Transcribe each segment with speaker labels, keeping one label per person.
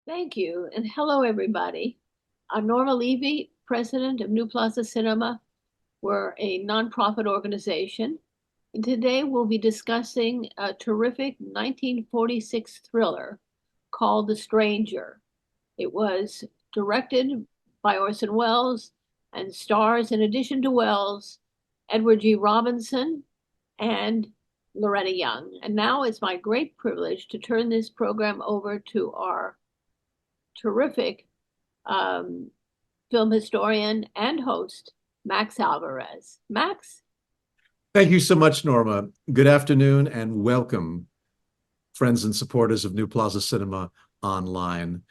Speaker 1: Thank you, and hello, everybody. I'm Norma Levy, president of New Plaza Cinema. We're a nonprofit organization, and today we'll be discussing a terrific 1946 thriller called The Stranger. It was directed by Orson Welles and stars, in addition to Welles, Edward G. Robinson and Loretta Young. And now it's my great privilege to turn this program over to our terrific um, film historian and host, Max Alvarez. Max?
Speaker 2: Thank you so much, Norma. Good afternoon and welcome, friends and supporters of New Plaza Cinema Online.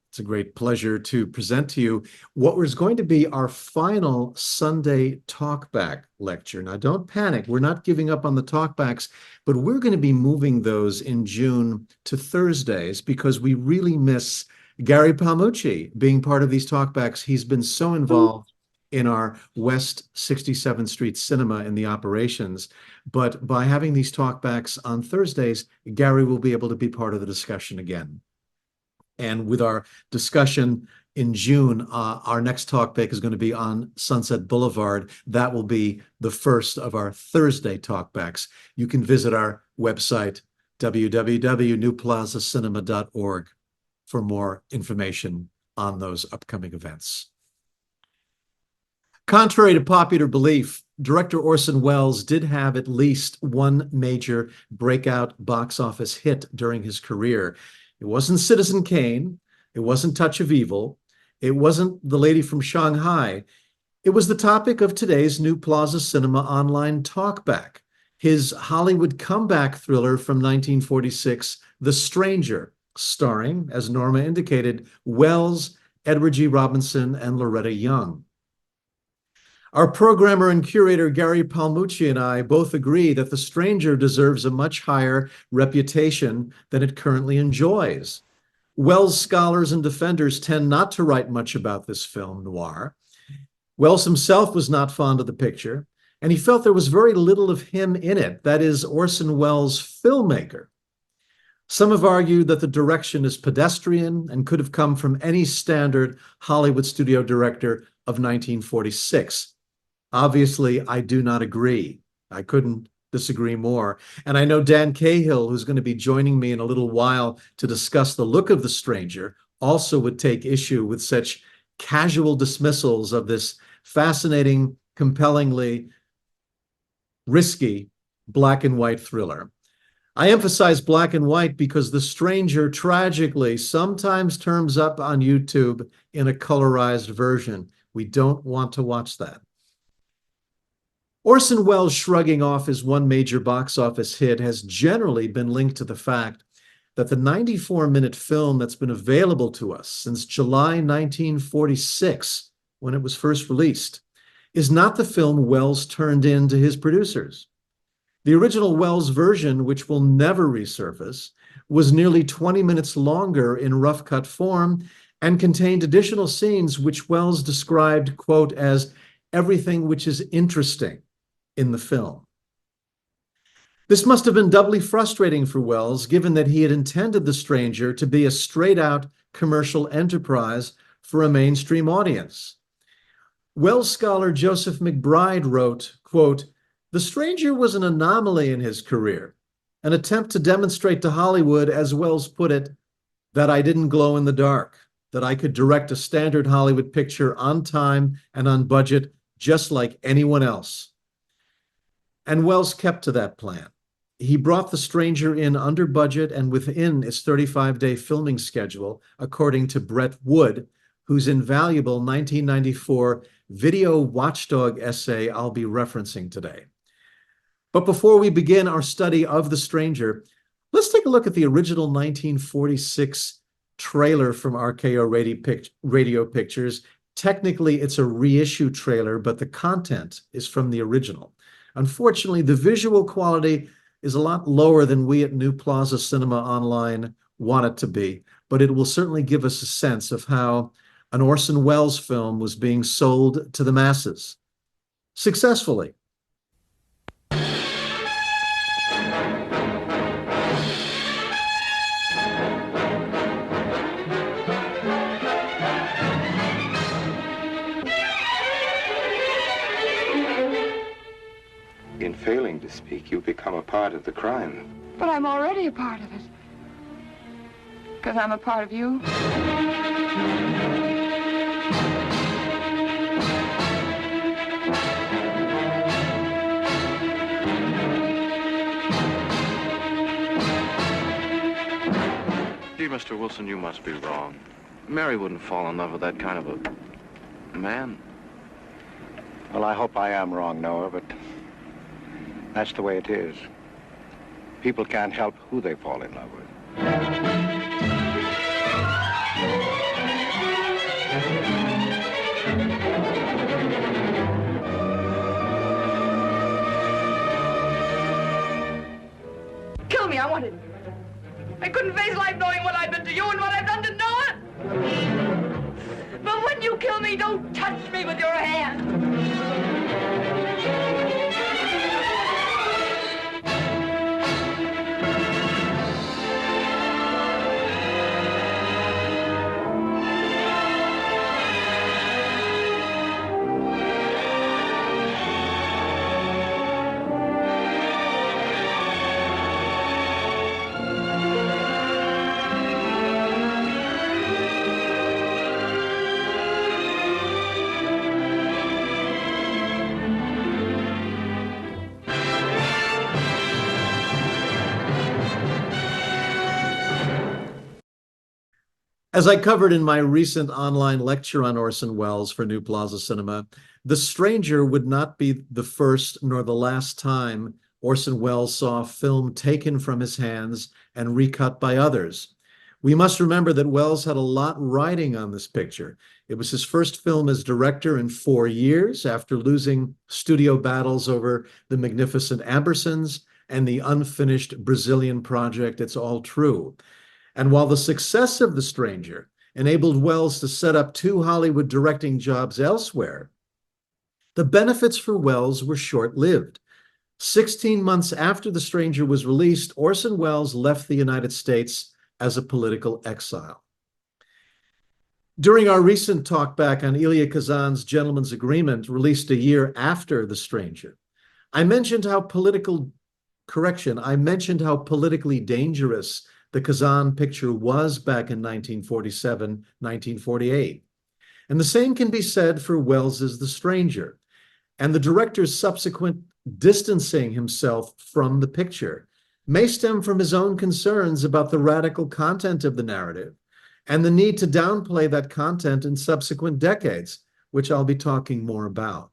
Speaker 2: It's a great pleasure to present to you what was going to be our final Sunday talkback lecture. Now, don't panic. We're not giving up on the talkbacks, but we're going to be moving those in June to Thursdays because we really miss Gary Palmucci being part of these talkbacks. He's been so involved in our West 67th Street cinema in the operations. But by having these talkbacks on Thursdays, Gary will be able to be part of the discussion again. And with our discussion in June, our next talkback is going to be on Sunset Boulevard. That will be the first of our Thursday talkbacks. You can visit our website, www.newplazacinema.org, for more information on those upcoming events. Contrary to popular belief, director Orson Welles did have at least one major breakout box office hit during his career. It wasn't Citizen Kane. It wasn't Touch of Evil. It wasn't The Lady from Shanghai. It was the topic of today's New Plaza Cinema Online talkback, his Hollywood comeback thriller from 1946, The Stranger, starring, as Norma indicated, Welles, Edward G. Robinson, and Loretta Young. Our programmer and curator, Gary Palmucci, and I both agree that The Stranger deserves a much higher reputation than it currently enjoys. Welles scholars and defenders tend not to write much about this film noir. Welles himself was not fond of the picture, and he felt there was very little of him in it, that is, Orson Welles' filmmaker. Some have argued that the direction is pedestrian and could have come from any standard Hollywood studio director of 1946. Obviously, I do not agree. I couldn't disagree more. And I know Dan Cahill, who's going to be joining me in a little while to discuss the look of The Stranger, also would take issue with such casual dismissals of this fascinating, compellingly risky black and white thriller. I emphasize black and white because The Stranger tragically sometimes turns up on YouTube in a colorized version. We don't want to watch that. Orson Welles shrugging off his one major box office hit has generally been linked to the fact that the 94-minute film that's been available to us since July 1946, when it was first released, is not the film Welles turned in to his producers. The original Welles version, which will never resurface, was nearly 20 minutes longer in rough cut form and contained additional scenes which Welles described, quote, as everything which is interesting in the film. This must have been doubly frustrating for Welles, given that he had intended The Stranger to be a straight-out commercial enterprise for a mainstream audience. Welles scholar Joseph McBride wrote, quote, "The Stranger was an anomaly in his career, an attempt to demonstrate to Hollywood, as Welles put it, that I didn't glow in the dark, that I could direct a standard Hollywood picture on time and on budget just like anyone else." And Welles kept to that plan. He brought The Stranger in under budget and within its 35-day filming schedule, according to Brett Wood, whose invaluable 1994 video watchdog essay I'll be referencing today. But before we begin our study of The Stranger, let's take a look at the original 1946 trailer from RKO Radio Pictures. Technically, it's a reissue trailer, but the content is from the original. Unfortunately, the visual quality is a lot lower than we at New Plaza Cinema Online want it to be, but it will certainly give us a sense of how an Orson Welles film was being sold to the masses successfully.
Speaker 3: to speak. You become a part of the crime.
Speaker 4: But I'm already a part of it. Because I'm a part of you.
Speaker 5: Gee, Mr. Wilson, you must be wrong. Mary wouldn't fall in love with that kind of a man.
Speaker 6: Well, I hope I am wrong, Noah, but that's the way it is. People can't help who they fall in love with.
Speaker 4: Kill me, I want it. I couldn't face life knowing what I've done to you and what I've done to Noah. But when you kill me, don't touch me with your hand.
Speaker 2: As I covered in my recent online lecture on Orson Welles for New Plaza Cinema, The Stranger would not be the first nor the last time Orson Welles saw a film taken from his hands and recut by others. We must remember that Welles had a lot riding on this picture. It was his first film as director in 4 years after losing studio battles over The Magnificent Ambersons and the unfinished Brazilian project It's All True. And while the success of The Stranger enabled Welles to set up 2 Hollywood directing jobs elsewhere, the benefits for Welles were short-lived. 16 months after The Stranger was released, Orson Welles left the United States as a political exile. During our recent talk back on Elia Kazan's Gentleman's Agreement, released a year after The Stranger, I mentioned how politically dangerous the Kazan picture was back in 1947, 1948. And the same can be said for Welles's The Stranger. And the director's subsequent distancing himself from the picture may stem from his own concerns about the radical content of the narrative and the need to downplay that content in subsequent decades, which I'll be talking more about.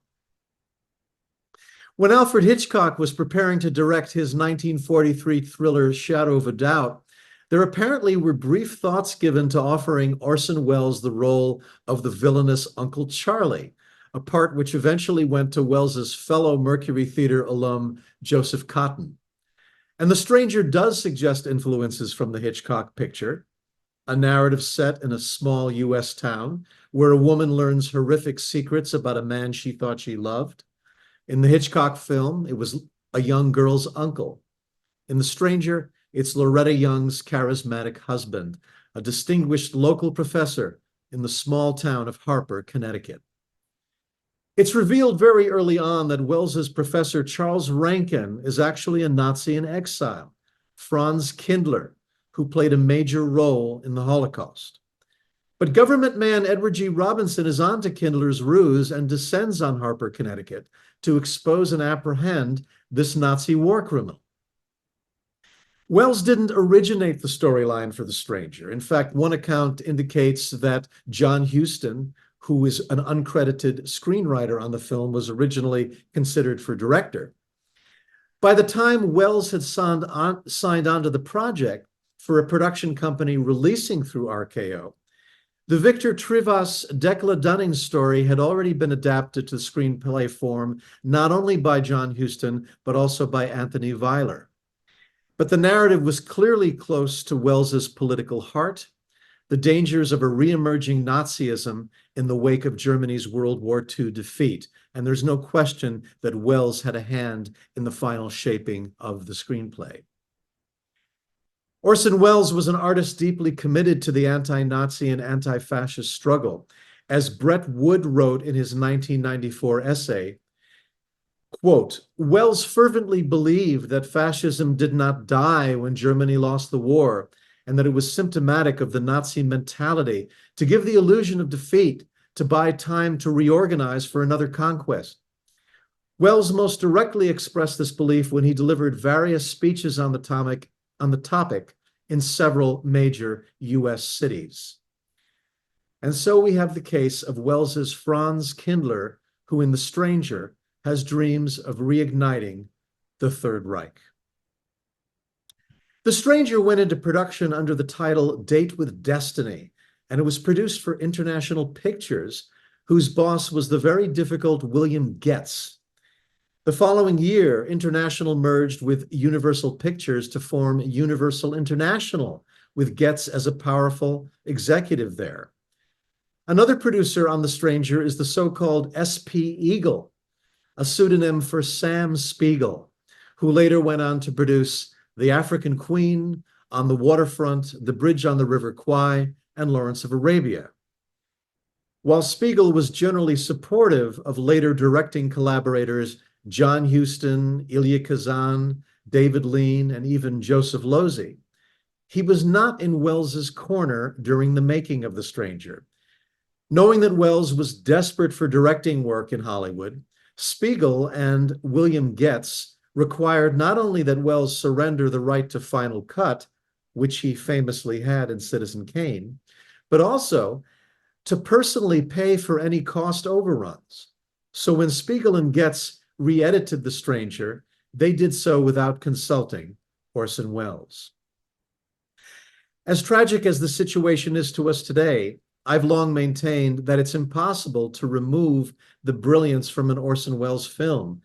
Speaker 2: When Alfred Hitchcock was preparing to direct his 1943 thriller Shadow of a Doubt, there apparently were brief thoughts given to offering Orson Welles the role of the villainous Uncle Charlie, a part which eventually went to Welles's fellow Mercury Theater alum, Joseph Cotten. And The Stranger does suggest influences from the Hitchcock picture, a narrative set in a small U.S. town where a woman learns horrific secrets about a man she thought she loved. In the Hitchcock film, it was a young girl's uncle. In The Stranger, it's Loretta Young's charismatic husband, a distinguished local professor in the small town of Harper, Connecticut. It's revealed very early on that Welles's professor Charles Rankin is actually a Nazi in exile, Franz Kindler, who played a major role in the Holocaust. But government man Edward G. Robinson is on to Kindler's ruse and descends on Harper, Connecticut, to expose and apprehend this Nazi war criminal. Welles didn't originate the storyline for The Stranger. In fact, one account indicates that John Huston, who is an uncredited screenwriter on the film, was originally considered for director. By the time Welles had signed on to the project for a production company releasing through RKO, the Victor Trivas Decla Dunning story had already been adapted to screenplay form, not only by John Huston, but also by Anthony Weiler. But the narrative was clearly close to Welles's political heart, the dangers of a re-emerging Nazism in the wake of Germany's World War II defeat. And there's no question that Welles had a hand in the final shaping of the screenplay. Orson Welles was an artist deeply committed to the anti-Nazi and anti-fascist struggle. As Brett Wood wrote in his 1994 essay, Quote, Wells fervently believed that fascism did not die when Germany lost the war, and that it was symptomatic of the Nazi mentality to give the illusion of defeat, to buy time to reorganize for another conquest. Wells most directly expressed this belief when he delivered various speeches on the topic in several major U.S. cities. And so we have the case of Wells's Franz Kindler, who in The Stranger has dreams of reigniting the Third Reich. The Stranger went into production under the title Date with Destiny, and it was produced for International Pictures, whose boss was the very difficult William Goetz. The following year, International merged with Universal Pictures to form Universal International, with Goetz as a powerful executive there. Another producer on The Stranger is the so-called S.P. Eagle, a pseudonym for Sam Spiegel, who later went on to produce The African Queen, On the Waterfront, The Bridge on the River Kwai, and Lawrence of Arabia. While Spiegel was generally supportive of later directing collaborators John Huston, Elia Kazan, David Lean, and even Joseph Losey, he was not in Wells's corner during the making of The Stranger. Knowing that Wells was desperate for directing work in Hollywood, Spiegel and William Goetz required not only that Wells surrender the right to final cut, which he famously had in Citizen Kane, but also to personally pay for any cost overruns. So when Spiegel and Goetz re-edited The Stranger, they did so without consulting Orson Welles. As tragic as the situation is to us today, I've long maintained that it's impossible to remove the brilliance from an Orson Welles film.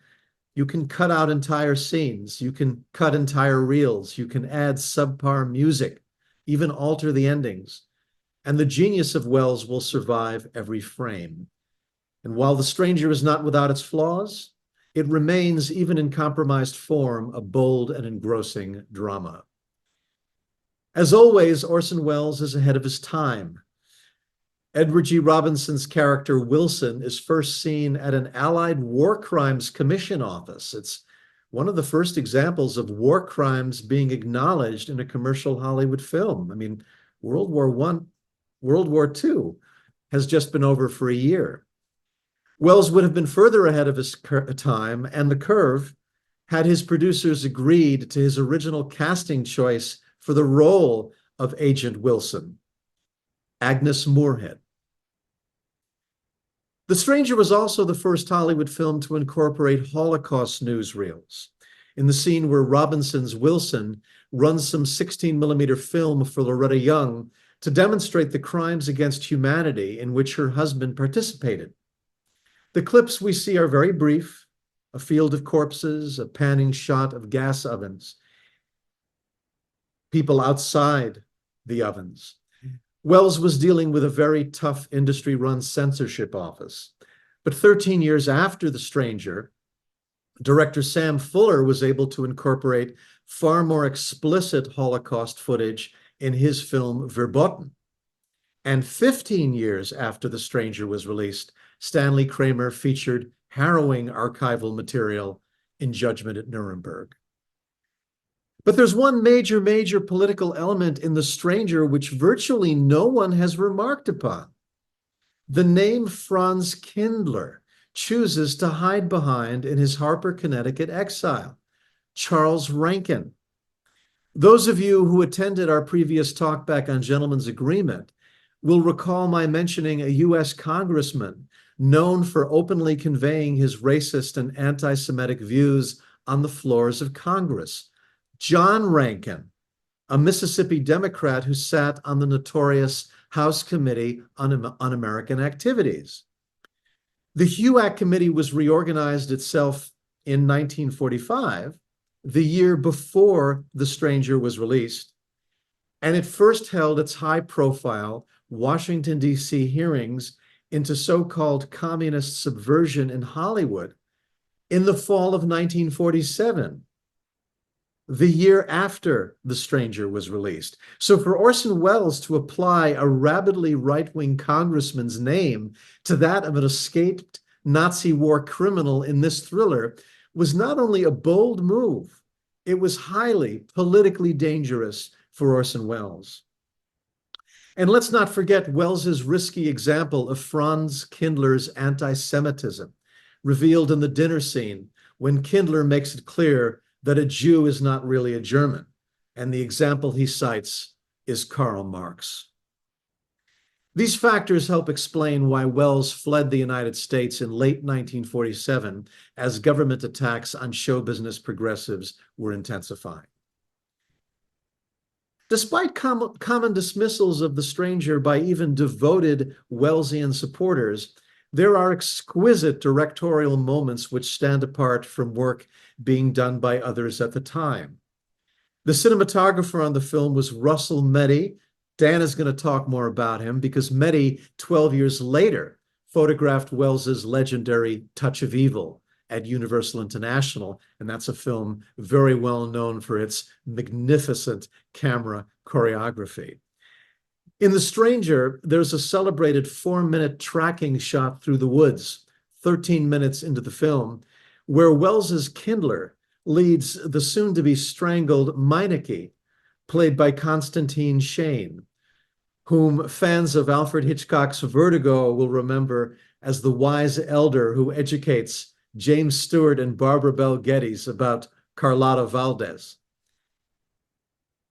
Speaker 2: You can cut out entire scenes, you can cut entire reels, you can add subpar music, even alter the endings, and the genius of Welles will survive every frame. And while The Stranger is not without its flaws, it remains, even in compromised form, a bold and engrossing drama. As always, Orson Welles is ahead of his time. Edward G. Robinson's character Wilson is first seen at an Allied War Crimes Commission office. It's one of the first examples of war crimes being acknowledged in a commercial Hollywood film. I mean, World War II has just been over for a year. Welles would have been further ahead of his time and the curve had his producers agreed to his original casting choice for the role of Agent Wilson, Agnes Moorehead. The Stranger was also the first Hollywood film to incorporate Holocaust newsreels. In the scene where Robinson's Wilson runs some 16mm film for Loretta Young to demonstrate the crimes against humanity in which her husband participated. The clips we see are very brief, a field of corpses, a panning shot of gas ovens, people outside the ovens. Welles was dealing with a very tough industry-run censorship office. But 13 years after The Stranger, director Sam Fuller was able to incorporate far more explicit Holocaust footage in his film Verboten. And 15 years after The Stranger was released, Stanley Kramer featured harrowing archival material in Judgment at Nuremberg. But there's one major political element in The Stranger which virtually no one has remarked upon. The name Franz Kindler chooses to hide behind in his Harper, Connecticut exile, Charles Rankin. Those of you who attended our previous talk back on Gentleman's Agreement will recall my mentioning a U.S. congressman known for openly conveying his racist and anti-Semitic views on the floors of Congress, John Rankin, a Mississippi Democrat who sat on the notorious House Committee on Un-American Activities. The HUAC Committee was reorganized itself in 1945, the year before The Stranger was released, and it first held its high-profile Washington, D.C. hearings into so-called communist subversion in Hollywood in the fall of 1947, the year after The Stranger was released. So for Orson Welles to apply a rabidly right-wing congressman's name to that of an escaped Nazi war criminal in this thriller was not only a bold move, it was highly politically dangerous for Orson Welles. And let's not forget Welles's risky example of Franz Kindler's anti-Semitism, revealed in the dinner scene when Kindler makes it clear that a Jew is not really a German. And the example he cites is Karl Marx. These factors help explain why Welles fled the United States in late 1947 as government attacks on show business progressives were intensifying. Despite common dismissals of The Stranger by even devoted Wellesian supporters, there are exquisite directorial moments which stand apart from work being done by others at the time. The cinematographer on the film was Russell Meddy. Dan is going to talk more about him because Meddy, 12 years later, photographed Welles's legendary Touch of Evil at Universal International, and that's a film very well known for its magnificent camera choreography. In The Stranger, there's a celebrated 4-minute tracking shot through the woods, 13 minutes into the film, where Welles's Kindler leads the soon-to-be strangled Meineke, played by Constantine Shane, whom fans of Alfred Hitchcock's Vertigo will remember as the wise elder who educates James Stewart and Barbara Bel Geddes about Carlotta Valdez.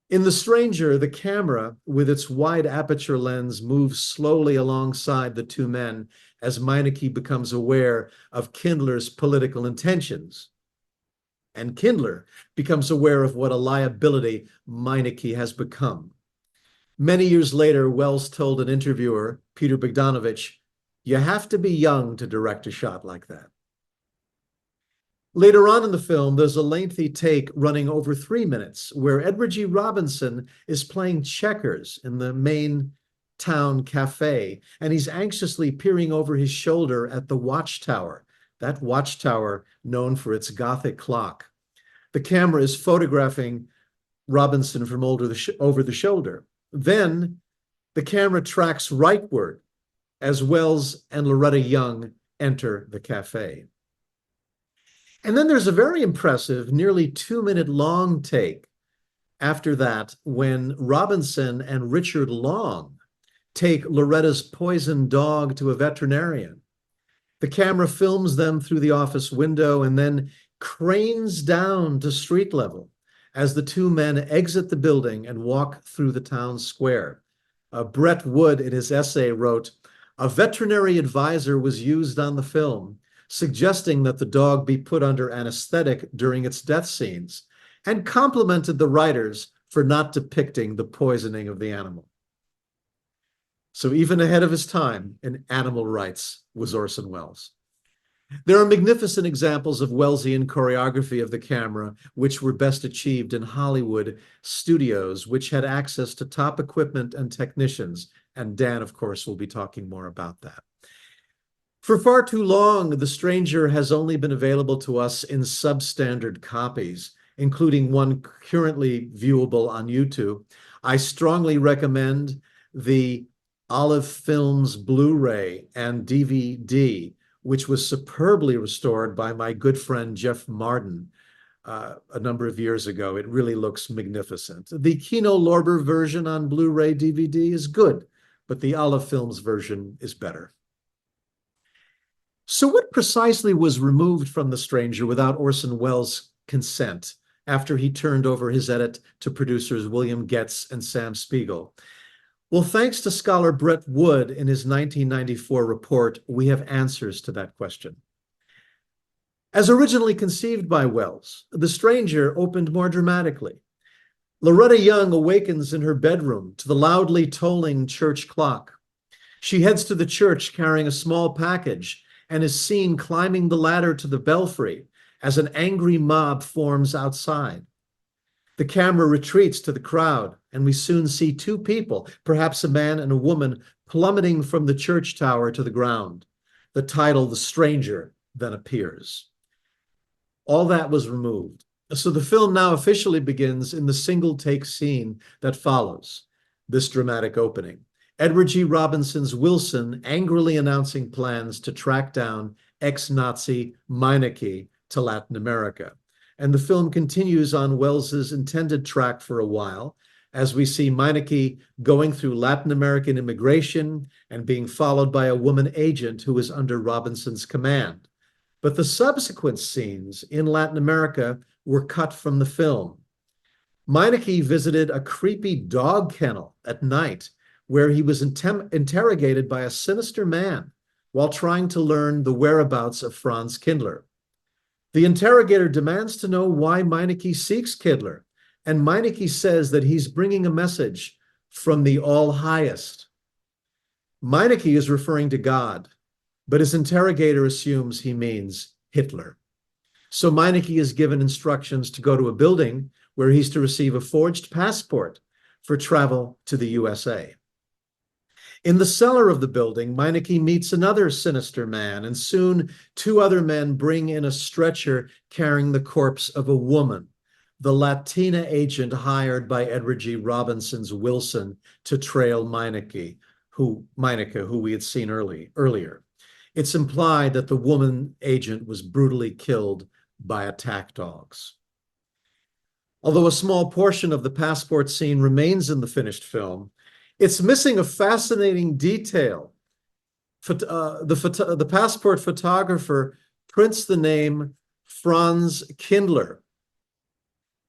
Speaker 2: In The Stranger, the camera, with its wide aperture lens, moves slowly alongside the two men as Meineke becomes aware of Kindler's political intentions. And Kindler becomes aware of what a liability Meineke has become. Many years later, Welles told an interviewer, Peter Bogdanovich, "You have to be young to direct a shot like that." Later on in the film, there's a lengthy take running over 3 minutes where Edward G. Robinson is playing checkers in the main town cafe, and he's anxiously peering over his shoulder at the watchtower, that watchtower known for its Gothic clock. The camera is photographing Robinson from over the shoulder. Then the camera tracks rightward as Welles and Loretta Young enter the cafe. And then there's a very impressive, nearly 2-minute long take after that when Robinson and Richard Long take Loretta's poisoned dog to a veterinarian. The camera films them through the office window and then cranes down to street level as the two men exit the building and walk through the town square. Brett Wood, in his essay, wrote, "A veterinary advisor was used on the film, suggesting that the dog be put under anesthetic during its death scenes, and complimented the writers for not depicting the poisoning of the animal." So even ahead of his time in animal rights was Orson Welles. There are magnificent examples of Wellesian choreography of the camera, which were best achieved in Hollywood studios, which had access to top equipment and technicians. And Dan, of course, will be talking more about that. For far too long, The Stranger has only been available to us in substandard copies, including one currently viewable on YouTube. I strongly recommend the Olive Films Blu-ray and DVD, which was superbly restored by my good friend Jeff Martin a number of years ago. It really looks magnificent. The Kino Lorber version on Blu-ray DVD is good, but the Olive Films version is better. So what precisely was removed from The Stranger without Orson Welles' consent after he turned over his edit to producers William Getz and Sam Spiegel? Well, thanks to scholar Brett Wood in his 1994 report, we have answers to that question. As originally conceived by Welles, The Stranger opened more dramatically. Loretta Young awakens in her bedroom to the loudly tolling church clock. She heads to the church carrying a small package and is seen climbing the ladder to the belfry as an angry mob forms outside. The camera retreats to the crowd, and we soon see two people, perhaps a man and a woman, plummeting from the church tower to the ground. The title, The Stranger, then appears. All that was removed. So the film now officially begins in the single-take scene that follows this dramatic opening. Edward G. Robinson's Wilson angrily announcing plans to track down ex-Nazi Meineke to Latin America. And the film continues on Welles's intended track for a while, as we see Meineke going through Latin American immigration and being followed by a woman agent who is under Robinson's command. But the subsequent scenes in Latin America were cut from the film. Meineke visited a creepy dog kennel at night where he was interrogated by a sinister man while trying to learn the whereabouts of Franz Kindler. The interrogator demands to know why Meineke seeks Kindler, and Meineke says that he's bringing a message from the All-Highest. Meineke is referring to God, but his interrogator assumes he means Hitler. So Meineke is given instructions to go to a building where he's to receive a forged passport for travel to the USA. In the cellar of the building, Meineke meets another sinister man, and soon two other men bring in a stretcher carrying the corpse of a woman, the Latina agent hired by Edward G. Robinson's Wilson to trail Meineke, who we had seen earlier. It's implied that the woman agent was brutally killed by attack dogs. Although a small portion of the passport scene remains in the finished film, it's missing a fascinating detail. The passport photographer prints the name Franz Kindler.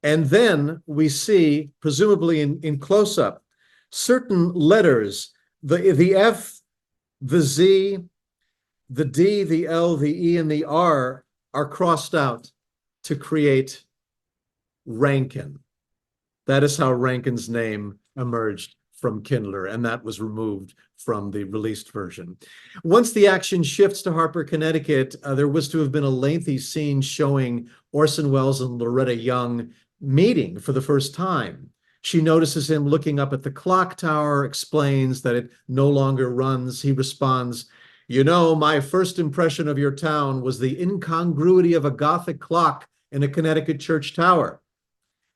Speaker 2: And then we see, presumably in close-up, certain letters, the F, the Z, the D, the L, the E, and the R are crossed out to create Rankin. That is how Rankin's name emerged from Kindler, and that was removed from the released version. Once the action shifts to Harper, Connecticut, there was to have been a lengthy scene showing Orson Welles and Loretta Young meeting for the first time. She notices him looking up at the clock tower, explains that it no longer runs. He responds, "You know, my first impression of your town was the incongruity of a Gothic clock in a Connecticut church tower."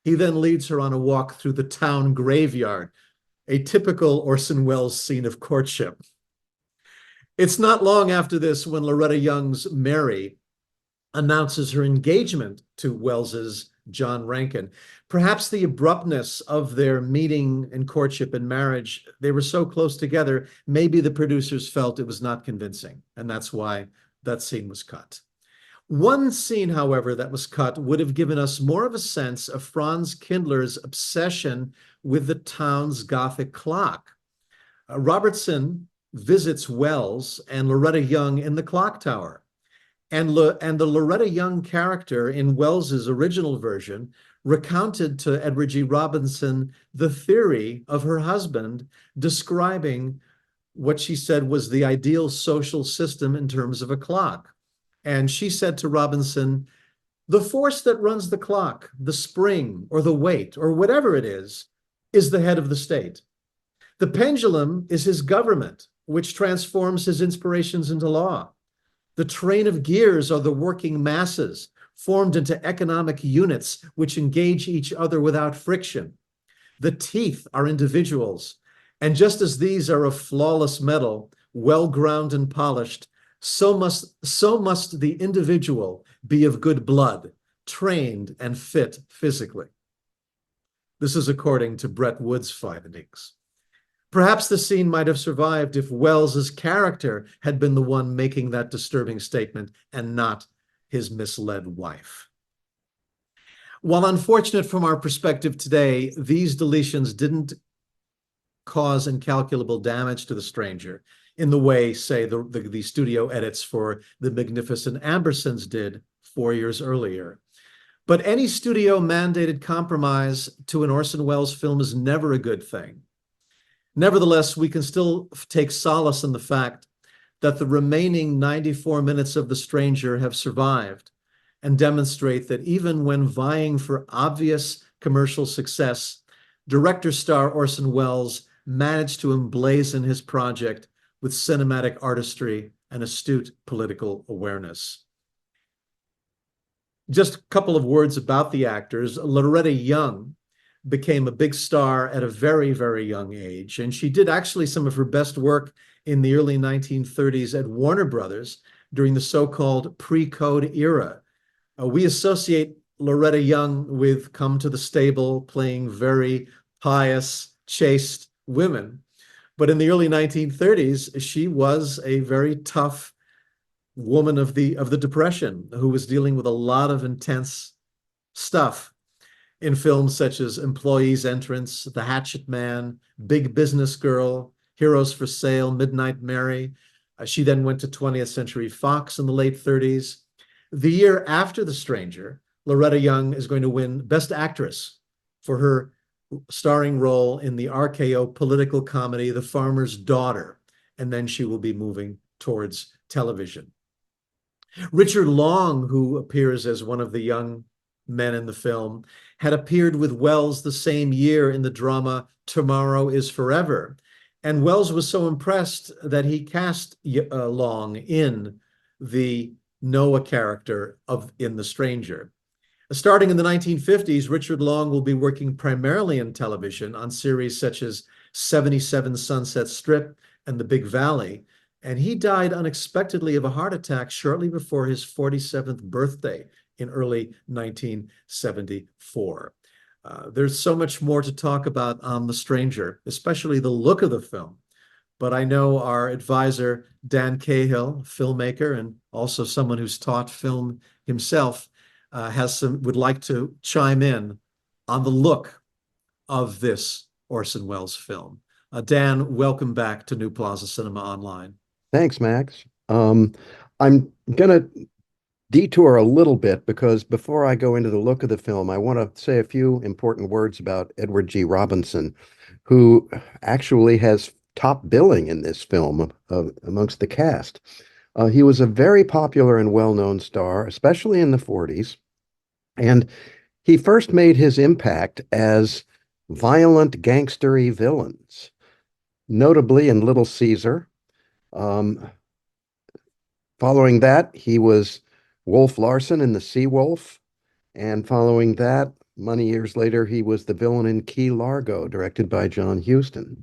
Speaker 2: He then leads her on a walk through the town graveyard, a typical Orson Welles scene of courtship. It's not long after this when Loretta Young's Mary announces her engagement to Welles's John Rankin. Perhaps the abruptness of their meeting and courtship and marriage, they were so close together, maybe the producers felt it was not convincing, and that's why that scene was cut. One scene, however, that was cut would have given us more of a sense of Franz Kindler's obsession with the town's Gothic clock. Robertson visits Welles and Loretta Young in the clock tower. And the Loretta Young character in Welles's original version recounted to Edward G. Robinson the theory of her husband, describing what she said was the ideal social system in terms of a clock. And she said to Robinson, "The force that runs the clock, the spring or the weight or whatever it is the head of the state. The pendulum is his government, which transforms his inspirations into law. The train of gears are the working masses, formed into economic units which engage each other without friction. The teeth are individuals, and just as these are of flawless metal, well ground and polished, so must the individual be of good blood, trained and fit physically." This is according to Brett Wood's findings. Perhaps the scene might have survived if Welles's character had been the one making that disturbing statement and not his misled wife. While unfortunate from our perspective today, these deletions didn't cause incalculable damage to The Stranger in the way, say, the studio edits for The Magnificent Ambersons did 4 years earlier. But any studio-mandated compromise to an Orson Welles film is never a good thing. Nevertheless, we can still take solace in the fact that the remaining 94 minutes of The Stranger have survived and demonstrate that even when vying for obvious commercial success, director star Orson Welles managed to emblazon his project with cinematic artistry and astute political awareness. Just a couple of words about the actors. Loretta Young became a big star at a very, very young age, and she did actually some of her best work in the early 1930s at Warner Brothers during the so-called pre-code era. We associate Loretta Young with Come to the Stable, playing very pious, chaste women. But in the early 1930s, she was a very tough woman of the Depression who was dealing with a lot of intense stuff in films such as Employee's Entrance, The Hatchet Man, Big Business Girl, Heroes for Sale, Midnight Mary. She then went to 20th Century Fox in the late 30s. The year after The Stranger, Loretta Young is going to win Best Actress for her starring role in the RKO political comedy The Farmer's Daughter, and then she will be moving towards television. Richard Long, who appears as one of the young men in the film, had appeared with Wells the same year in the drama Tomorrow is Forever. And Wells was so impressed that he cast Long in the Noah character in The Stranger. Starting in the 1950s, Richard Long will be working primarily in television on series such as 77 Sunset Strip and The Big Valley. And he died unexpectedly of a heart attack shortly before his 47th birthday in early 1974. There's so much more to talk about on The Stranger, especially the look of the film. But I know our advisor, Dan Cahill, filmmaker, and also someone who's taught film himself, would like to chime in on the look of this Orson Welles film. Dan, welcome back to New Plaza Cinema Online.
Speaker 7: Thanks, Max. I'm going to detour a little bit because before I go into the look of the film, I want to say a few important words about Edward G. Robinson, who actually has top billing in this film amongst the cast. He was a very popular and well-known star, especially in the 40s, and he first made his impact as violent, gangstery villains, notably in Little Caesar. Following that, he was Wolf Larson in The Sea Wolf, and following that, many years later, he was the villain in Key Largo, directed by John Huston.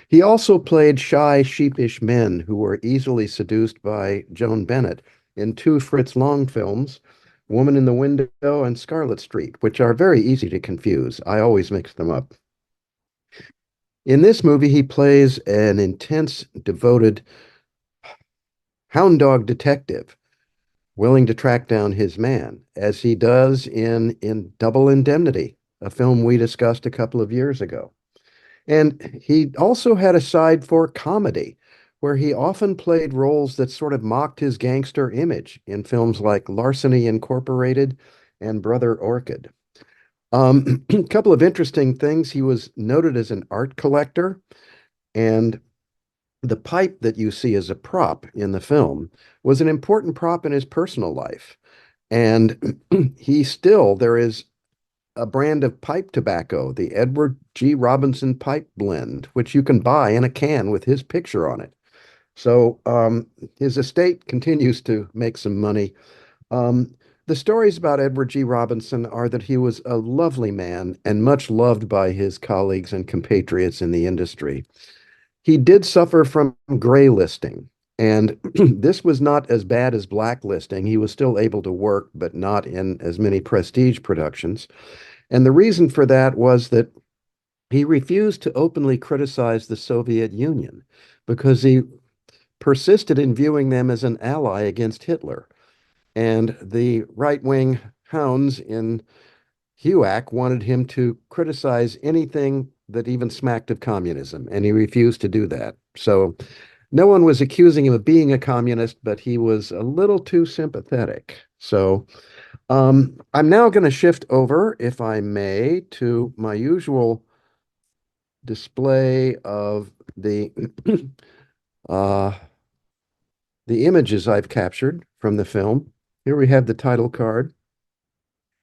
Speaker 7: He also played shy, sheepish men who were easily seduced by Joan Bennett in two Fritz Lang films, Woman in the Window and Scarlet Street, which are very easy to confuse. I always mix them up. In this movie, he plays an intense, devoted hound dog detective, willing to track down his man, as he does in Double Indemnity, a film we discussed a couple of years ago. And he also had a side for comedy, where he often played roles that sort of mocked his gangster image in films like Larceny Incorporated and Brother Orchid. A couple of interesting things. He was noted as an art collector, and the pipe that you see as a prop in the film was an important prop in his personal life. And there is a brand of pipe tobacco, the Edward G. Robinson Pipe Blend, which you can buy in a can with his picture on it. So his estate continues to make some money. The stories about Edward G. Robinson are that he was a lovely man and much loved by his colleagues and compatriots in the industry. He did suffer from gray listing, and this was not as bad as blacklisting. He was still able to work, but not in as many prestige productions. And the reason for that was that he refused to openly criticize the Soviet Union because he persisted in viewing them as an ally against Hitler. And the right-wing hounds in HUAC wanted him to criticize anything that even smacked of communism, and he refused to do that. So no one was accusing him of being a communist, but he was a little too sympathetic. So I'm now going to shift over, if I may, to my usual display of the the images I've captured from the film. Here we have the title card.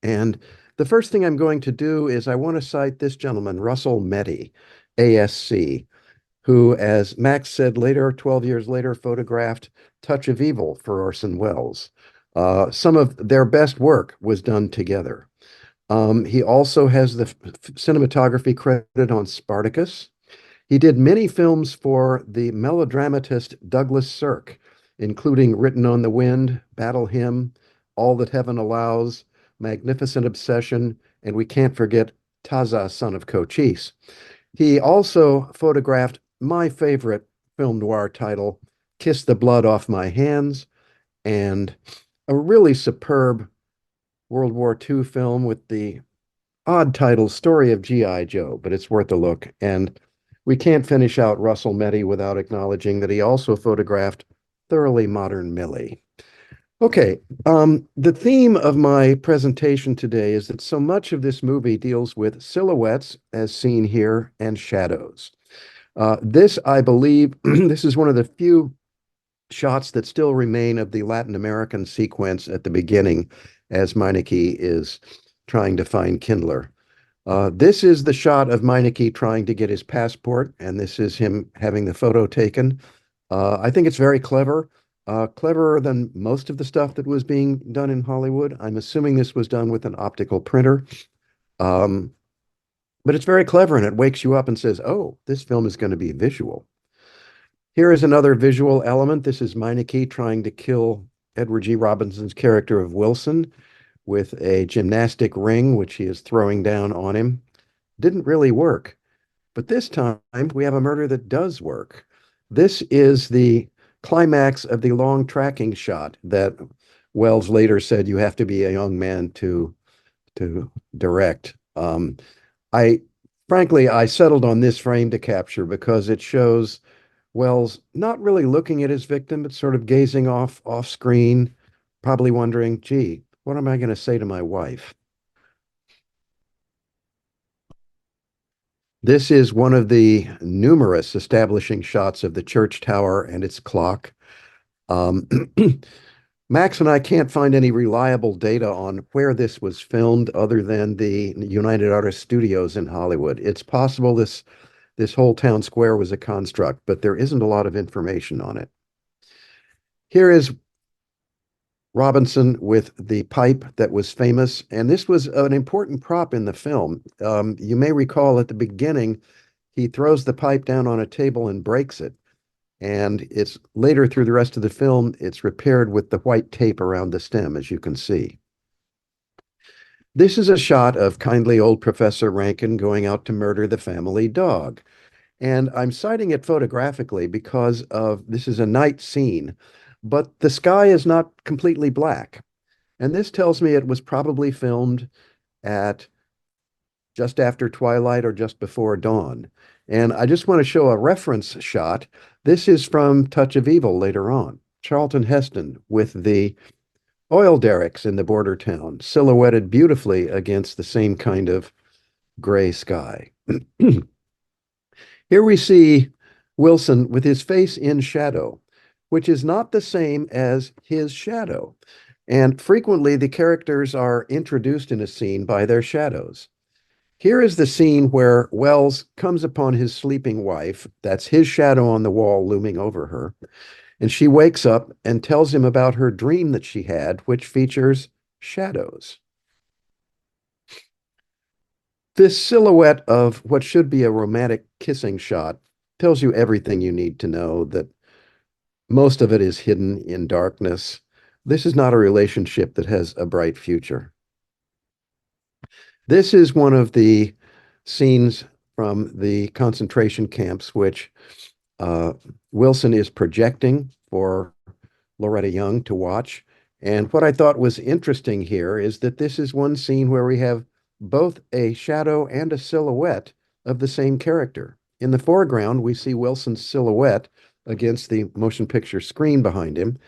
Speaker 7: And the first thing I'm going to do is I want to cite this gentleman, Russell Meddy, ASC, who, as Max said later, 12 years later, photographed Touch of Evil for Orson Welles. Some of their best work was done together. He also has the cinematography credit on Spartacus. He did many films for the melodramatist Douglas Sirk, including Written on the Wind, Battle Hymn, All That Heaven Allows, Magnificent Obsession, and we can't forget Taza, Son of Cochise. He also photographed my favorite film noir title, Kiss the Blood Off My Hands, and a really superb World War II film with the odd title Story of G.I. Joe, but it's worth a look. And we can't finish out Russell Meddy without acknowledging that he also photographed Thoroughly Modern Millie. Okay, the theme of my presentation today is that so much of this movie deals with silhouettes, as seen here, and shadows. This, I believe, this is one of the few shots that still remain of the Latin American sequence at the beginning as Meineke is trying to find Kindler. This is the shot of Meineke trying to get his passport, and this is him having the photo taken. I think it's very clever, cleverer than most of the stuff that was being done in Hollywood. I'm assuming this was done with an optical printer. Um, but it's very clever, and it wakes you up and says, oh, this film is going to be visual. Here is another visual element. This is Meineke trying to kill Edward G. Robinson's character of Wilson with a gymnastic ring, which he is throwing down on him. Didn't really work. But this time, we have a murder that does work. This is the climax of the long tracking shot that Wells later said you have to be a young man to direct. I frankly, I settled on this frame to capture because it shows Wells not really looking at his victim, but sort of gazing off screen, probably wondering, gee, what am I going to say to my wife? This is one of the numerous establishing shots of the church tower and its clock. Um, Max and I can't find any reliable data on where this was filmed other than the United Artists Studios in Hollywood. It's possible this whole town square was a construct, but there isn't a lot of information on it. Here is Robinson with the pipe that was famous, and this was an important prop in the film. You may recall at the beginning, he throws the pipe down on a table and breaks it. And it's later through the rest of the film, it's repaired with the white tape around the stem, as you can see. This is a shot of kindly old Professor Rankin going out to murder the family dog. And I'm citing it photographically because of this is a night scene, but the sky is not completely black. And this tells me it was probably filmed at just after twilight or just before dawn. And I just want to show a reference shot. This is from Touch of Evil later on. Charlton Heston with the oil derricks in the border town, silhouetted beautifully against the same kind of gray sky. Here we see Wilson with his face in shadow, which is not the same as his shadow. And frequently the characters are introduced in a scene by their shadows. Here is the scene where Wells comes upon his sleeping wife. That's his shadow on the wall looming over her. And she wakes up and tells him about her dream that she had, which features shadows. This silhouette of what should be a romantic kissing shot tells you everything you need to know, that most of it is hidden in darkness. This is not a relationship that has a bright future. This is one of the scenes from the concentration camps, which Wilson is projecting for Loretta Young to watch. And what I thought was interesting here is that this is one scene where we have both a shadow and a silhouette of the same character. In the foreground, we see Wilson's silhouette against the motion picture screen behind him.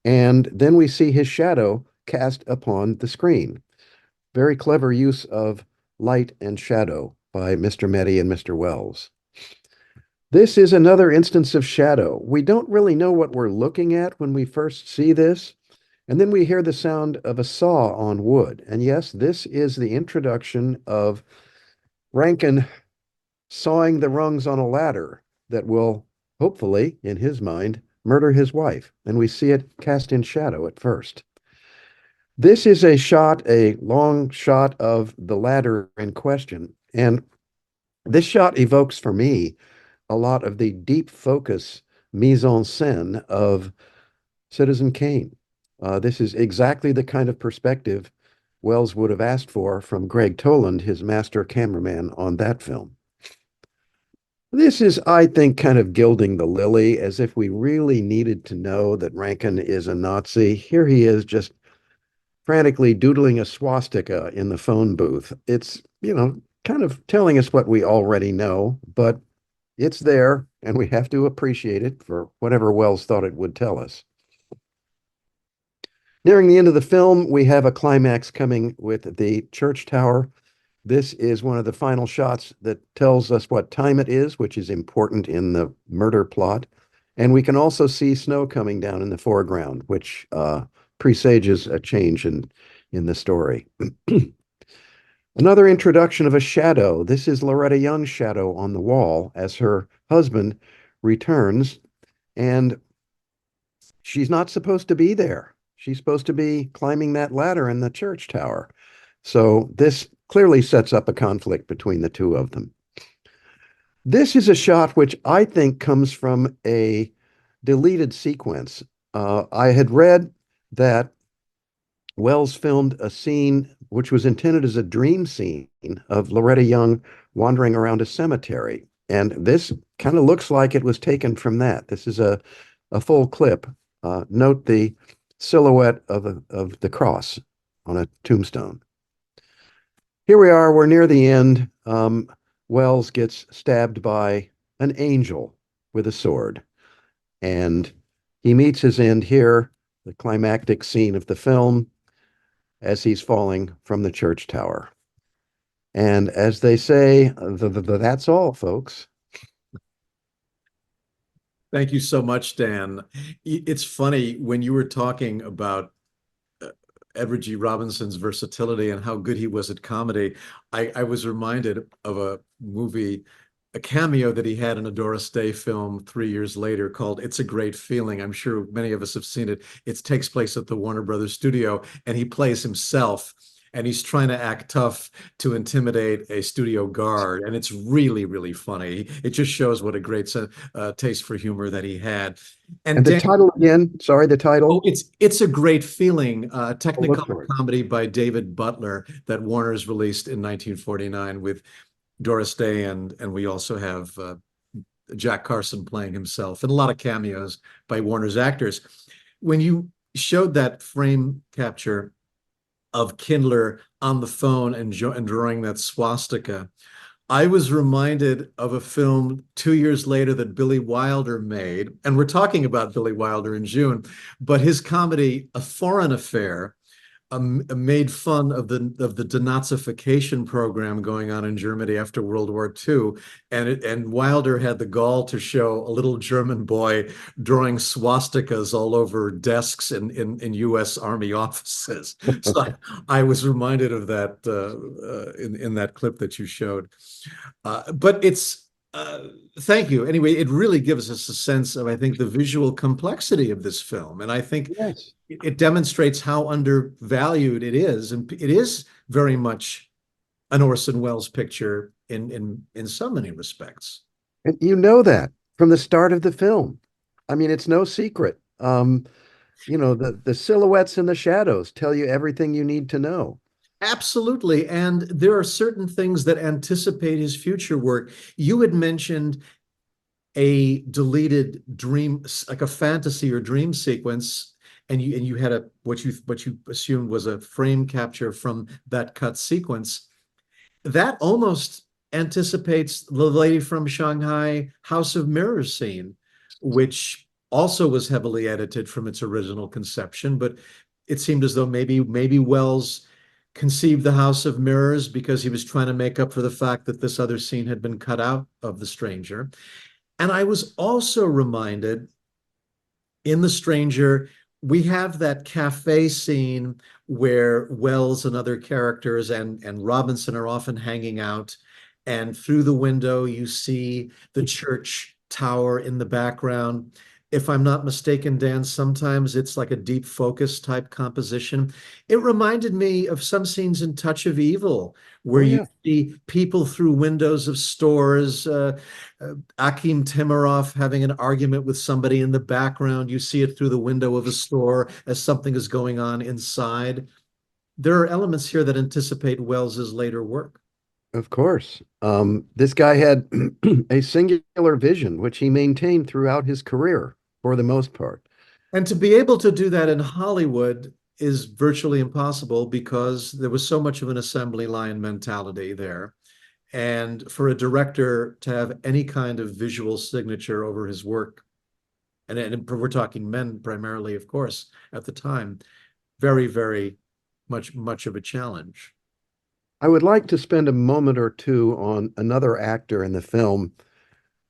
Speaker 7: And then we see his shadow cast upon the screen. Very clever use of light and shadow by Mr. Meddy and Mr. Wells. This is another instance of shadow. We don't really know what we're looking at when we first see this. And then we hear the sound of a saw on wood. And yes, this is the introduction of Rankin sawing the rungs on a ladder that will, hopefully, in his mind, murder his wife. And we see it cast in shadow at first. This is a long shot of the ladder in question. And this shot evokes for me a lot of the deep focus mise en scène of Citizen Kane. This is exactly the kind of perspective Wells would have asked for from Greg Toland, his master cameraman on that film. This is, I think, kind of gilding the lily, as if we really needed to know that Rankin is a Nazi. Here he is just frantically doodling a swastika in the phone booth. It's, kind of telling us what we already know, but it's there, and we have to appreciate it for whatever Wells thought it would tell us. Nearing the end of the film, we have a climax coming with the church tower. This is one of the final shots that tells us what time it is, which is important in the murder plot. And we can also see snow coming down in the foreground, which presages a change in the story. Another introduction of a shadow. This is Loretta Young's shadow on the wall as her husband returns, and she's not supposed to be there. She's supposed to be climbing that ladder in the church tower. So this clearly sets up a conflict between the two of them. This is a shot which I think comes from a deleted sequence. I had read that Wells filmed a scene which was intended as a dream scene of Loretta Young wandering around a cemetery. And this kind of looks like it was taken from that. This is a full clip. Note the silhouette of the cross on a tombstone. Here we are, we're near the end. Wells gets stabbed by an angel with a sword. And he meets his end here, the climactic scene of the film, as he's falling from the church tower. And as they say, that's all, folks.
Speaker 2: Thank you so much, Dan. It's funny when you were talking about Edward G. Robinson's versatility and how good he was at comedy. I was reminded of a movie, a cameo that he had in a Doris Day film 3 years later called It's a Great Feeling. I'm sure many of us have seen it. It takes place at the Warner Brothers studio, and he plays himself. And he's trying to act tough to intimidate a studio guard. And it's really, really funny. It just shows what a great taste for humor that he had.
Speaker 7: And the title again, sorry, the title?
Speaker 2: Oh, it's a Great Feeling, Technicolor comedy by David Butler that Warner's released in 1949 with Doris Day, and we also have Jack Carson playing himself, and a lot of cameos by Warner's actors. When you showed that frame capture of Kindler on the phone and drawing that swastika, I was reminded of a film 2 years later that Billy Wilder made, and we're talking about Billy Wilder in June, but his comedy, A Foreign Affair, made fun of the denazification program going on in Germany after World War II, and Wilder had the gall to show a little German boy drawing swastikas all over desks in U.S. Army offices. So I was reminded of that in that clip that you showed. But it's thank you. Anyway, it really gives us a sense of, I think, the visual complexity of this film, and I think
Speaker 7: Yes.
Speaker 2: it demonstrates how undervalued it is, and it is very much an Orson Welles picture in so many respects.
Speaker 7: And you know that from the start of the film. I mean, it's no secret. The silhouettes and the shadows tell you everything you need to know.
Speaker 2: Absolutely. And there are certain things that anticipate his future work. You had mentioned a deleted dream, like a fantasy or dream sequence, and you had what you assumed was a frame capture from that cut sequence. That almost anticipates the Lady from Shanghai House of Mirrors scene, which also was heavily edited from its original conception, but it seemed as though maybe Wells conceived the House of Mirrors because he was trying to make up for the fact that this other scene had been cut out of The Stranger. And I was also reminded in The Stranger, we have that cafe scene where Wells and other characters and Robinson are often hanging out. And through the window, you see the church tower in the background. If I'm not mistaken, Dan, sometimes it's like a deep focus type composition. It reminded me of some scenes in Touch of Evil, where
Speaker 7: Oh
Speaker 2: you
Speaker 7: yeah.
Speaker 2: see people through windows of stores, Akim Timoff having an argument with somebody in the background. You see it through the window of a store as something is going on inside. There are elements here that anticipate Wells's later work.
Speaker 7: Of course. This guy had a singular vision, which he maintained throughout his career for the most part.
Speaker 2: And to be able to do that in Hollywood is virtually impossible because there was so much of an assembly line mentality there. And for a director to have any kind of visual signature over his work, and we're talking men primarily, of course, at the time, very, very much of a challenge.
Speaker 7: I would like to spend a moment or two on another actor in the film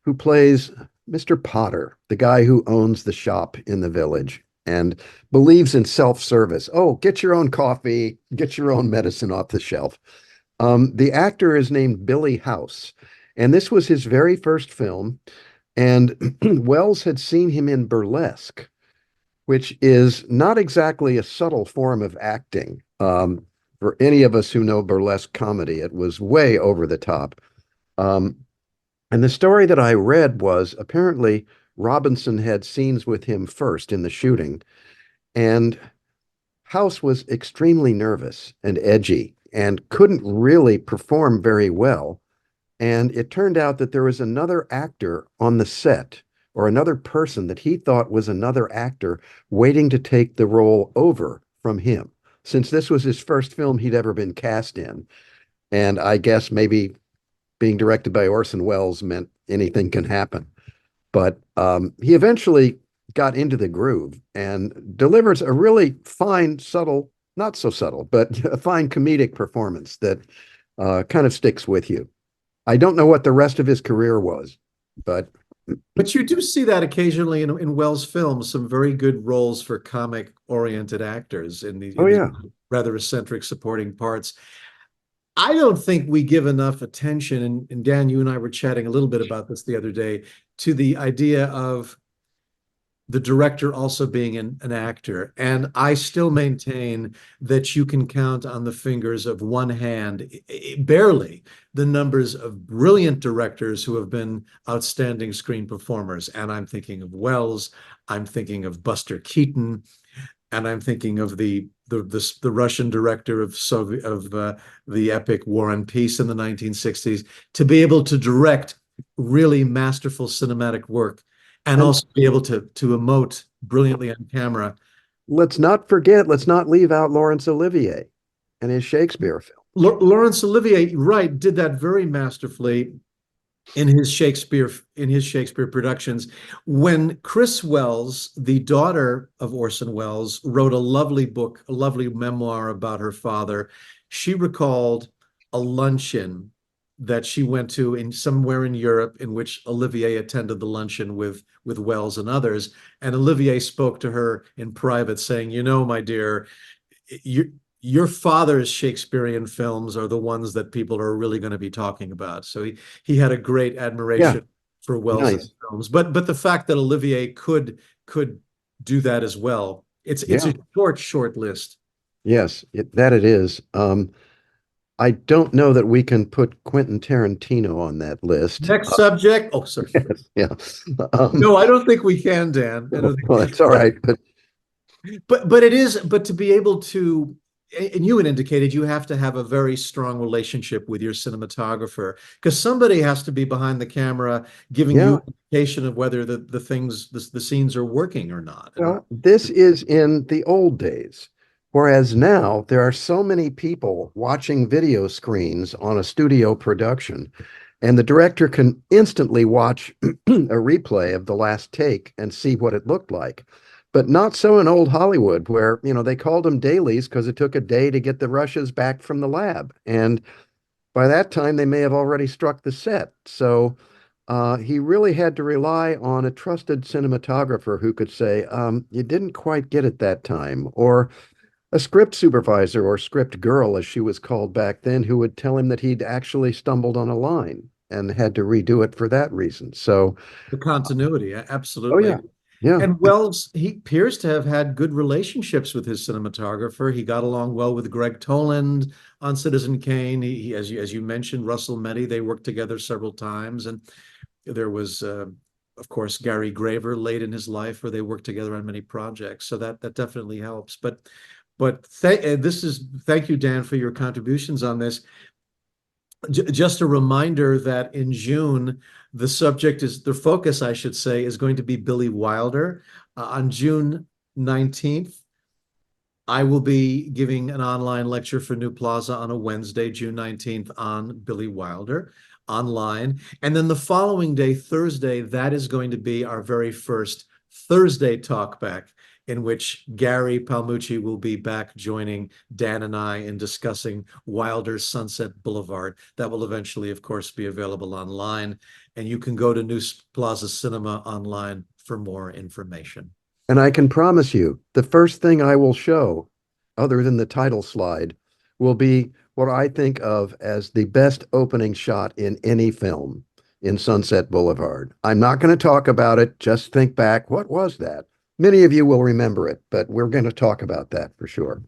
Speaker 7: who plays Mr. Potter, the guy who owns the shop in the village and believes in self-service. Oh, get your own coffee, get your own medicine off the shelf. The actor is named Billy House, and this was his very first film. And Wells had seen him in Burlesque, which is not exactly a subtle form of acting. For any of us who know burlesque comedy, it was way over the top. Um, and the story that I read was apparently Robinson had scenes with him first in the shooting, and House was extremely nervous and edgy and couldn't really perform very well. And it turned out that there was another actor on the set, or another person that he thought was another actor waiting to take the role over from him, since this was his first film he'd ever been cast in. And I guess maybe being directed by Orson Welles meant anything can happen. But he eventually got into the groove and delivers a really fine, subtle, not so subtle, but a fine comedic performance that kind of sticks with you. I don't know what the rest of his career was, but
Speaker 2: But you do see that occasionally in Wells films, some very good roles for comic-oriented actors
Speaker 7: oh
Speaker 2: in these
Speaker 7: yeah,
Speaker 2: rather eccentric supporting parts. I don't think we give enough attention, and Dan, you and I were chatting a little bit about this the other day, to the idea of the director also being an actor. And I still maintain that you can count on the fingers of one hand, barely, the numbers of brilliant directors who have been outstanding screen performers. And I'm thinking of Wells, I'm thinking of Buster Keaton, and I'm thinking of the Russian director of the epic War and Peace in the 1960s, to be able to direct really masterful cinematic work and
Speaker 7: and
Speaker 2: also be able to emote brilliantly on camera.
Speaker 7: let's not forget, let's not leave out Laurence Olivier and his Shakespeare film.
Speaker 2: Laurence Olivier, right, did that very masterfully in his Shakespeare productions. When Chris Wells, the daughter of Orson Welles, wrote a lovely book, a lovely memoir about her father, she recalled a luncheon that she went to in somewhere in Europe, in which Olivier attended the luncheon with Wells and others. And Olivier spoke to her in private, saying, "You know, my dear, your father's Shakespearean films are the ones that people are really going to be talking about." So he had a great
Speaker 7: Yeah,
Speaker 2: admiration for Wells's
Speaker 7: nice.
Speaker 2: films. But the fact that Olivier could do that as well, it's
Speaker 7: Yeah,
Speaker 2: a short list.
Speaker 7: yes, that it is. I don't know that we can put Quentin Tarantino on that list.
Speaker 2: Next subject. Oh, sorry.
Speaker 7: Yes, yeah.
Speaker 2: No, I don't think we can, Dan. I don't
Speaker 7: Well,
Speaker 2: think,
Speaker 7: that's all right. But
Speaker 2: but it is, but to be able to, and you had indicated you have to have a very strong relationship with your cinematographer, because somebody has to be behind the camera giving you
Speaker 7: yeah,
Speaker 2: an indication of whether the scenes are working or not. And
Speaker 7: well, this is in the old days. Whereas now there are so many people watching video screens on a studio production, and the director can instantly watch a replay of the last take and see what it looked like. But not so in old Hollywood, where, they called them dailies because it took a day to get the rushes back from the lab. And by that time, they may have already struck the set. So he really had to rely on a trusted cinematographer who could say, you didn't quite get it that time, or a script supervisor or script girl, as she was called back then, who would tell him that he'd actually stumbled on a line and had to redo it for that reason. So,
Speaker 2: the continuity,
Speaker 7: oh
Speaker 2: absolutely.
Speaker 7: yeah, Yeah.
Speaker 2: And Wells, he appears to have had good relationships with his cinematographer. He got along well with Greg Toland on Citizen Kane. As you mentioned, Russell Meddy, they worked together several times. And there was, of course, Gary Graver late in his life where they worked together on many projects. So that definitely helps. Thank you, Dan, for your contributions on this. Just a reminder that in June, the focus, I should say, is going to be Billy Wilder. On June 19th, I will be giving an online lecture for New Plaza on a Wednesday, June 19th, on Billy Wilder online. And then the following day, Thursday, that is going to be our very first Thursday talkback, in which Gary Palmucci will be back joining Dan and I in discussing Wilder's Sunset Boulevard. That will eventually, of course, be available online. And you can go to New Plaza Cinema online for more information.
Speaker 7: And I can promise you, the first thing I will show, other than the title slide, will be what I think of as the best opening shot in any film in Sunset Boulevard. I'm not going to talk about it. Just think back. What was that? Many of you will remember it, but we're going to talk about that for sure.